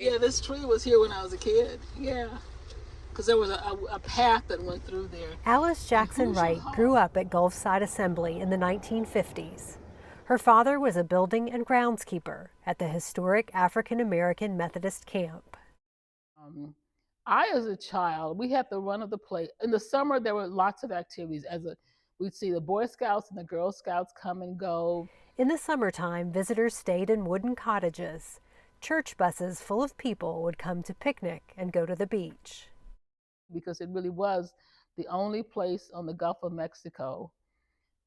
Yeah, this tree was here when I was a kid. Yeah, because there was a path that went through there. Alice Jackson Wright grew up at Gulfside Assembly in the 1950s. Her father was a building and groundskeeper at the historic African American Methodist camp. As a child, we had the run of the place. In the summer, there were lots of activities. We'd see the Boy Scouts and the Girl Scouts come and go. In the summertime, visitors stayed in wooden cottages. Church buses full of people would come to picnic and go to the beach. Because it really was the only place on the Gulf of Mexico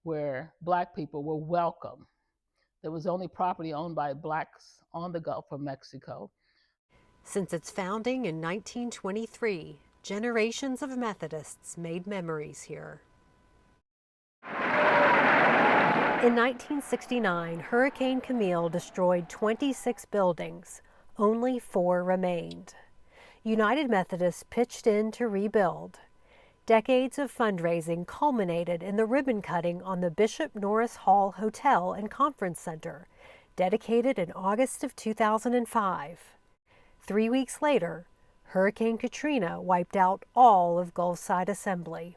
where Black people were welcome. There was only property owned by Blacks on the Gulf of Mexico. Since its founding in 1923, generations of Methodists made memories here. In 1969, Hurricane Camille destroyed 26 buildings. Only 4 remained. United Methodists pitched in to rebuild. Decades of fundraising culminated in the ribbon cutting on the Bishop Norris Hall Hotel and Conference Center, dedicated in August of 2005. 3 weeks later, Hurricane Katrina wiped out all of Gulfside Assembly.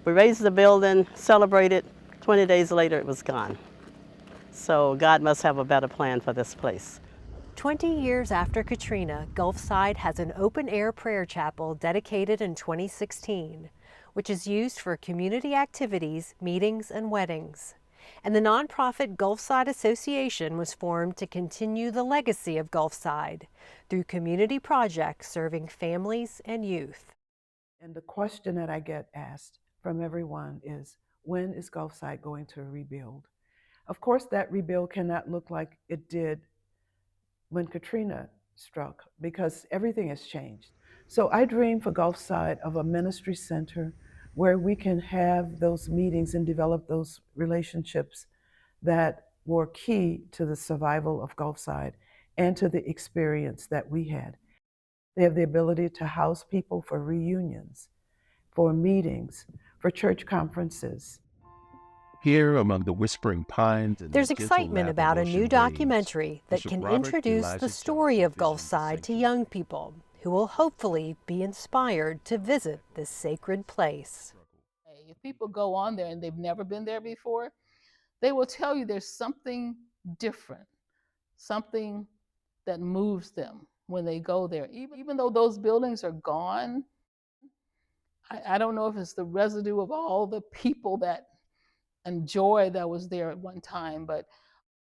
We raised the building, celebrated. 20 days later, it was gone. So God must have a better plan for this place. 20 years after Katrina, Gulfside has an open-air prayer chapel dedicated in 2016, which is used for community activities, meetings, and weddings. And the nonprofit Gulfside Association was formed to continue the legacy of Gulfside through community projects serving families and youth. And the question that I get asked from everyone is, when is Gulfside going to rebuild? Of course, that rebuild cannot look like it did when Katrina struck, because everything has changed. So I dream for Gulfside of a ministry center where we can have those meetings and develop those relationships that were key to the survival of Gulfside and to the experience that we had. They have the ability to house people for reunions, for meetings, for church conferences. Here among the whispering pines and there's excitement about a new documentary that can introduce the story of Gulfside to young people who will hopefully be inspired to visit this sacred place. If people go on there and they've never been there before, they will tell you there's something different, something that moves them when they go there. Even though those buildings are gone, I don't know if it's the residue of all the people and joy that was there at one time, but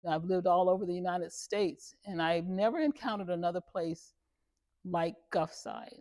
I've lived all over the United States and I've never encountered another place like Gulfside.